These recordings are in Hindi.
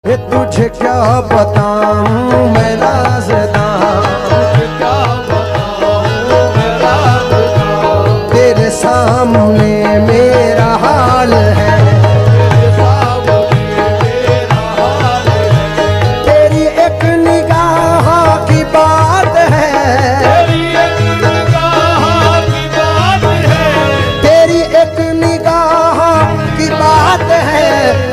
ये तुझे क्या बताऊं मैं राज़दां, तेरे सामने मेरा हाल है, तेरी एक निगाह की बात है, तेरी एक निगाह की बात है,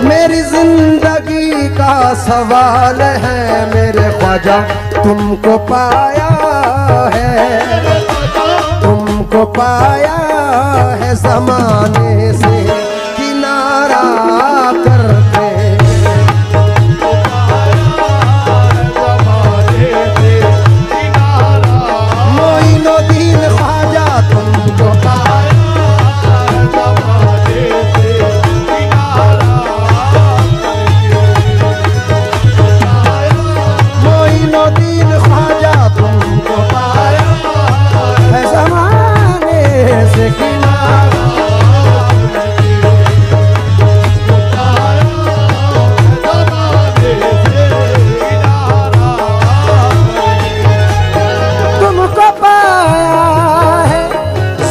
मेरी जिंदगी का सवाल है। मेरे ख्वाजा तुमको पाया है, तुमको पाया है ज़माने से किनारा करके, मोइनुद्दीन ख्वाजा तुमको पाया है ज़माने से किनारा, मोइनुद्दीन ख्वाजा तुमको पाया है ज़माने से किनारा, तुमको पाया है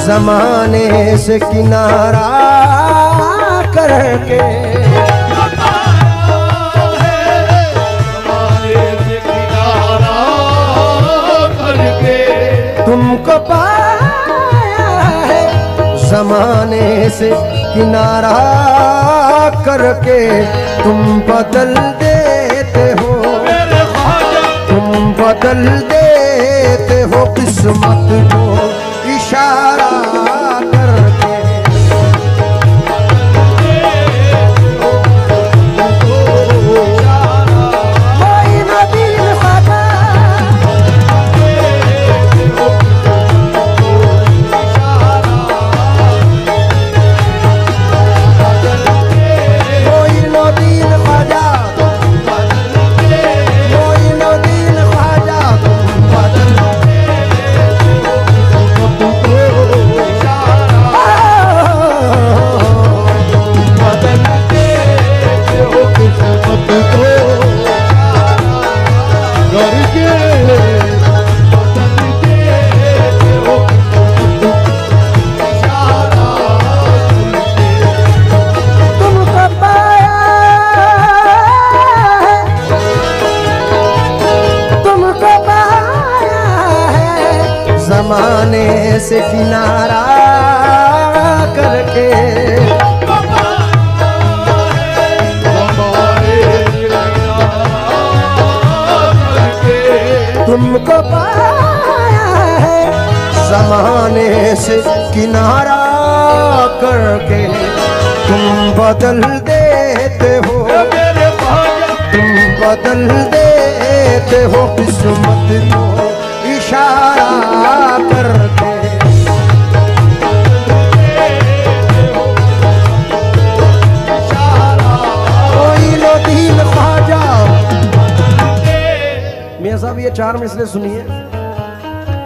ज़माने से किनारा करके, तुमको पाया है ज़माने से किनारा करके, तुम बदल देते हो, तुम बदल देते हो किस्मत को इशारा करके, मोइनुद्दीन ख्वाजा मोइनुद्दीन ख्वाजा, मोइनुद्दीन ख्वाजा तुम बदल तुमको पाया है, तुमको पाया है ज़माने से किनारा करके, तुमको पाया है ज़माने से किनारा करके, तुम बदल देते हो, तुम बदल देते हो किस्मत को इशारा करके, मोइनुद्दीन ख्वाजा। मियां साहब ये 4 मिसरे सुनिए।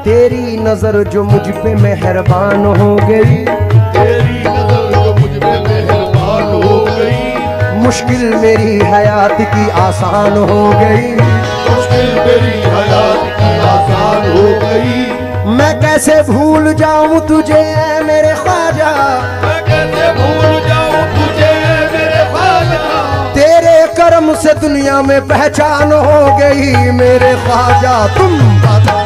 तेरी नजर जो मुझ पे मेहरबान हो गई, तेरी नजर जो मुझ पे मेहरबान हो गई, मुश्किल मेरी हयात की आसान हो गई, मुश्किल मेरी हयात की आसान हो गई, मैं कैसे भूल जाऊं तुझे मेरे ख्वाजा, मैं कैसे भूल जाऊं तुझे मेरे ख्वाजा, तेरे करम से दुनिया में पहचान हो गई मेरे ख्वाजा, तुम बता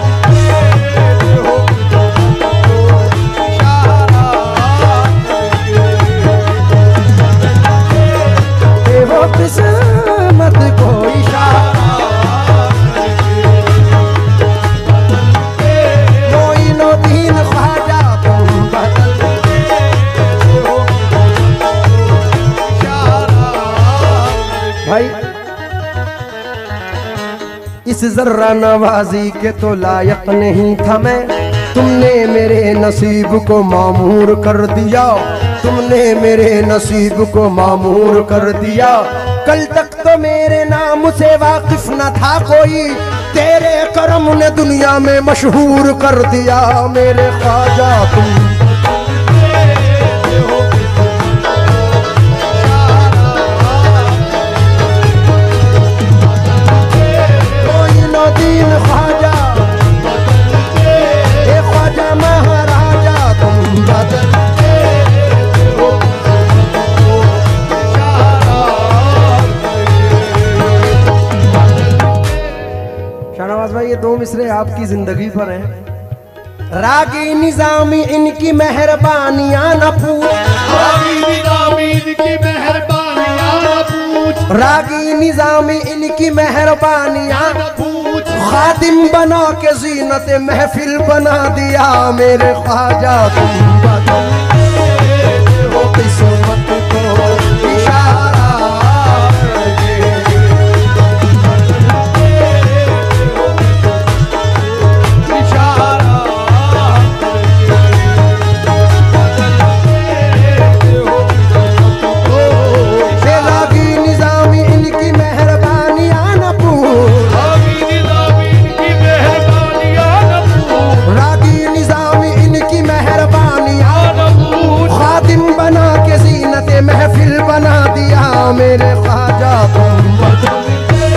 हो किस्मत को इशारा, मोइनुद्दीन ख्वाजा तुम बदल हो इशारा। भाई इस जर्रा नवाजी के तो लायक नहीं था मैं, तुमने मेरे नसीब को मामूर कर दिया, तुमने मेरे नसीब को मामूर कर दिया। कल तक तो मेरे नाम से वाकिफ न था कोई, तेरे करम ने दुनिया में मशहूर कर दिया मेरे ख्वाजा, तुम नवाज भाई, ये 2 मिसरे आपकी जिंदगी पर हैं। रागी निजामी इनकी मेहरबानियां न पूछ, रागी निजामी इनकी मेहरबानियां न पूछ, रागी निजामी इनकी मेहरबानियां न पूछ। खादिम बना के जीनत महफिल बना दिया मेरे ख्वाजा, तुम बदलते हो किस्मत को इशारा महफिल बना दिया मेरे ख्वाजा, तुम बदलते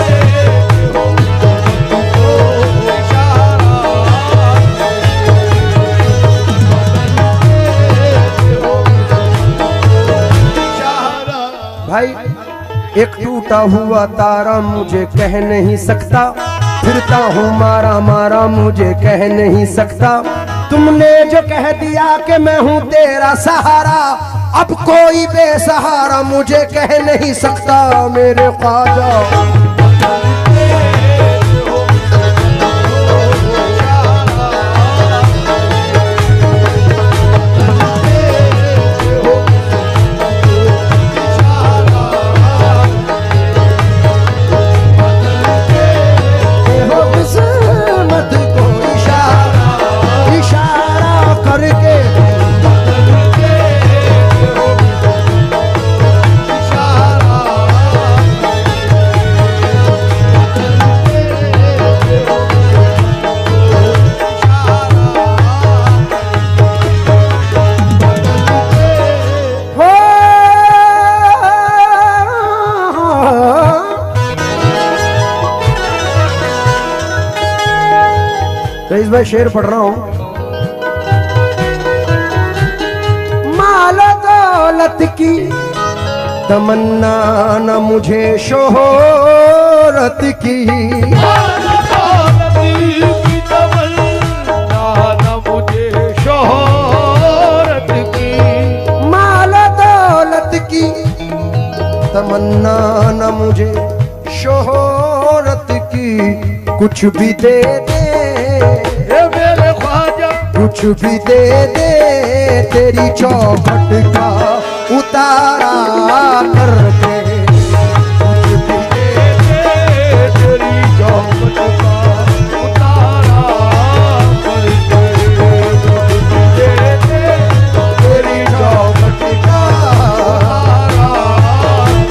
हो इशारा। भाई एक टूटा हुआ तारा मुझे कह नहीं सकता, फिरता हूँ मारा मारा मुझे कह नहीं सकता। तुमने जो कह दिया कि मैं हूँ तेरा सहारा, अब कोई बेसहारा मुझे कह नहीं सकता मेरे ख्वाजा। तो इस बार शेर पढ़ रहा हूं। माल दौलत की तमन्ना न मुझे शोहरत की, माल दौलत की तमन्ना न मुझे शोहरत की, माल दौलत की तमन्ना न मुझे शोहरत की। कुछ भी दे दे मेरे ख्वाजा, कुछ भी दे दे तेरी चौखट का उतारा करके, कुछ भी दे दे तेरी चौखट का उतारा करके, कुछ भी दे दे तेरी चौखट का उतारा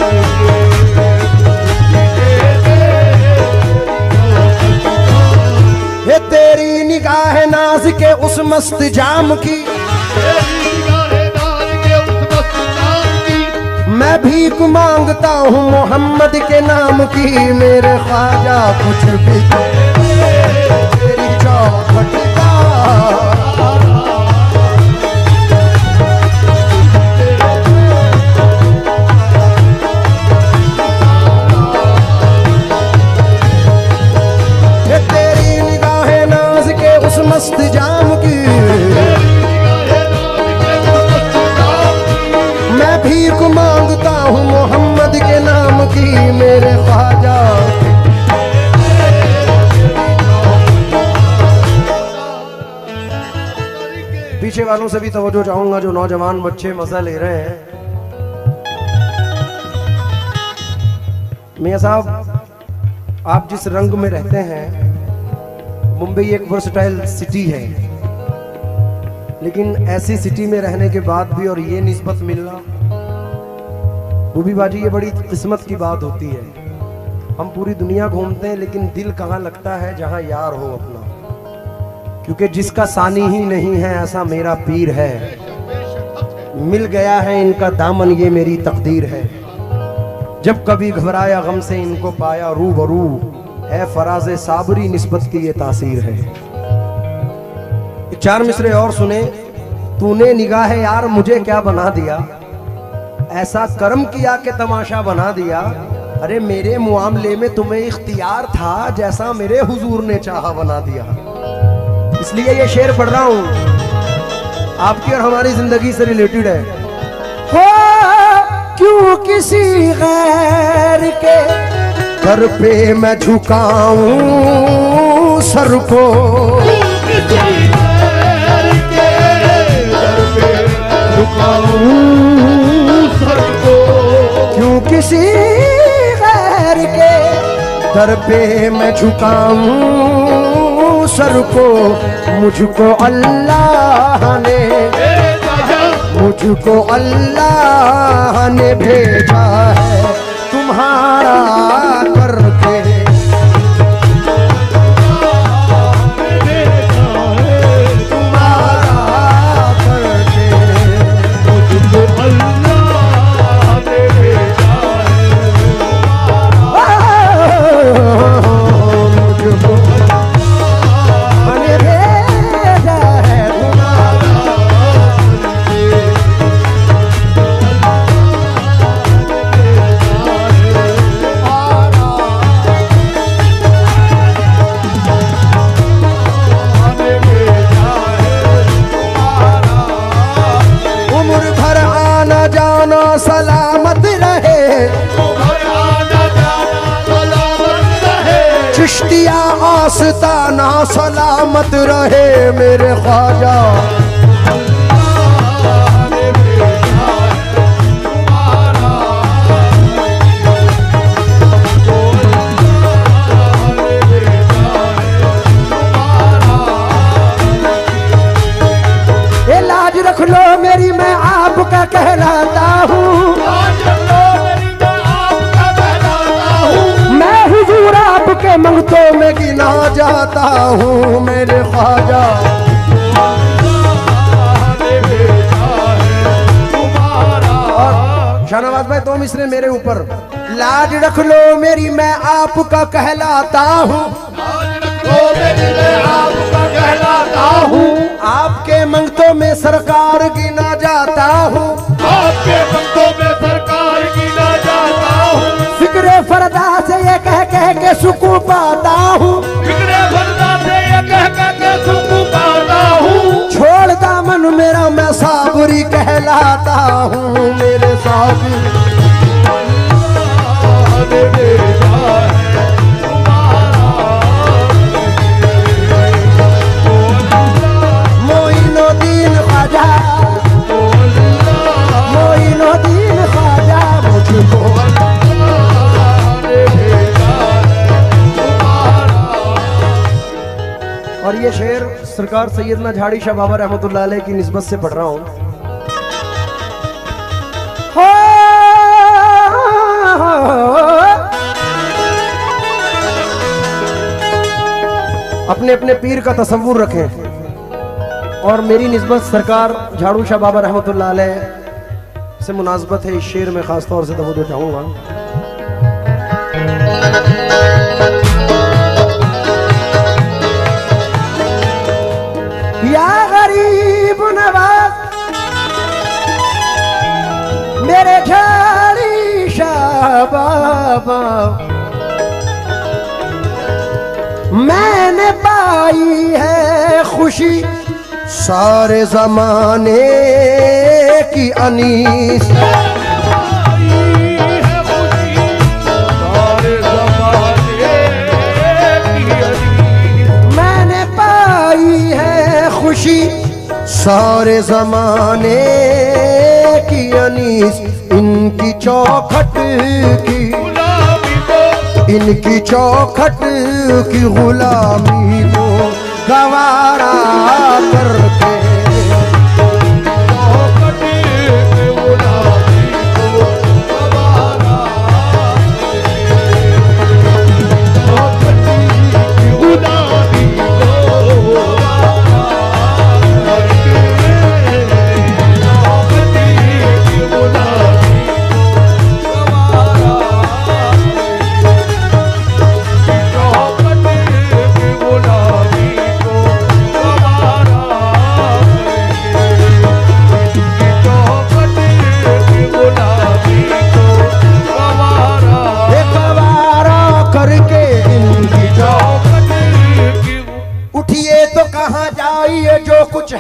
करके, हे तेरी निगाह नाज के उस मस्त जाम की, मैं भीख मांगता हूँ मोहम्मद के नाम की मेरे ख्वाजा। कुछ भी दे तेरी चौखट का, ये तेरी निगाह नाज के उस मस्त जाम की, मैं भीख मांगता हूँ मोहम्मद के नाम की मेरे ख्वाजा। पीछे वालों से भी तवज्जो चाहूंगा, जो नौजवान बच्चे मजा ले रहे हैं। मियां साहब, आप जिस रंग में रहते हैं, मुंबई एक वर्सटाइल सिटी है, लेकिन ऐसी सिटी में रहने के बाद भी और ये निस्बत मिलना, रूबी बाजी, ये बड़ी किस्मत की बात होती है। हम पूरी दुनिया घूमते हैं, लेकिन दिल कहाँ लगता है? जहाँ यार हो अपना, क्योंकि जिसका सानी ही नहीं है ऐसा मेरा पीर है। मिल गया है इनका दामन, ये मेरी तकदीर है। जब कभी घबराया गम से इनको पाया रूबरू, है फराज़े साबरी निस्बत की ये तासीर है। 4 मिसरे और सुने। तूने निगाह यार मुझे क्या बना दिया, ऐसा कर्म किया कि तमाशा बना दिया। अरे मेरे मुआमले में तुम्हें इख्तियार था, जैसा मेरे हुजूर ने चाहा बना दिया, इसलिए ये शेर पढ़ रहा हूं, आपकी और हमारी जिंदगी से रिलेटेड है। हो क्यों किसी गैर के दर पे मैं झुकाऊं सर को, क्यों किसी गैर के दर पे मैं झुकाऊं सर को, मुझको अल्लाह ने भेजा है तुम्हारा करके, सलामत रहे, चिश्तिया आस्ताना सलामत रहे मेरे ख्वाजा, ये लाज रख लो मेरी, मैं आपका कहलाता हूँ, मैं हुजूर आपके मंगतों में गिना जाता हूँ मेरे ख्वाजा, और शाहनवाज भाई तो मिसरे मेरे ऊपर, लाज रख लो मेरी मैं आपका कहलाता हूँ, आपके मंगतों में सरकार गिना जाता हूँ, आपके मंगतों में सरकार गिना जाता हूँ, फिक्रे फरदा से ये कह के सुकून पाता हूँ, फिक्रे फरदा से ये कह के सुकून पाता हूँ, छोड़ दामन मेरा मैं साबरी कहलाता हूँ मेरे साबरी, मोइनुद्दीन ख्वाजा, मोइनुद्दीन ख्वाजा मुझको, और ये शेर सरकार सैयदना झाड़ी शाह बाबा रहमतुल्लाह अलैह की निस्बत से पढ़ रहा हूं। अपने अपने पीर का तसव्वुर रखें, और मेरी निस्बत सरकार झाड़ू शाह बाबा रहमतुल्लाह अलैह से मुनासबत है, इस शेर में खास तौर से तवज्जो चाहूंगा। या गरीब नवाज मेरे झाड़ी शाह बाबा, मैंने पाई है खुशी सारे जमाने की अनीस, मैंने पाई है खुशी सारे जमाने की अनीस, इनकी चौखट की, इनकी चौखट की गुलामी को गवारा करके,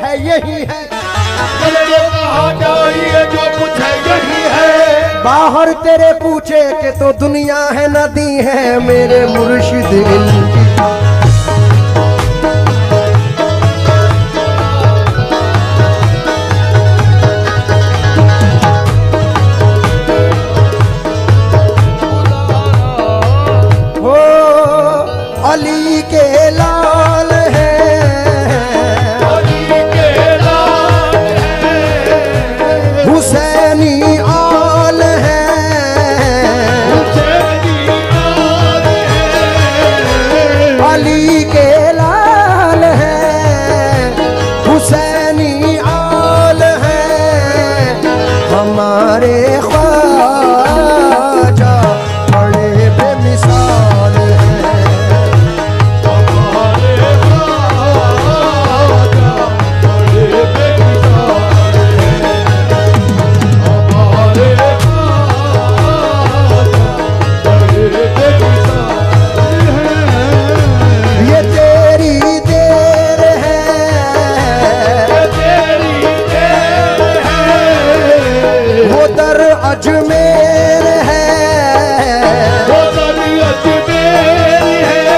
है यही है, चलो कहा जाइए जो कुछ है यही है। बाहर तेरे पूछे के तो दुनिया है नदी है मेरे मुर्शिद इनकी। हो अली के लाल है, अली के लाल है, हुसैनी आल है, हुसैनी आल है। अली के लाल है, हुसैनी आल है, हमारे ख्वाजा बड़े बेमिसाल हैं। हमारे ख्वाजा बड़े बेमिसाल हैं। हमारे ख्वाजा बड़े बेमिसाल हैं। ये तेरी देर है, तेरी देर है, वो दर अजमेर है, वो दरिया अजमेर है।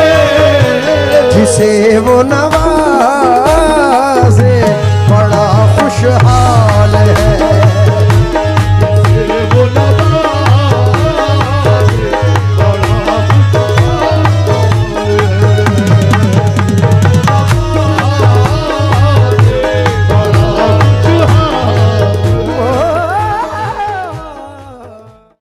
जिसे वो नवाजा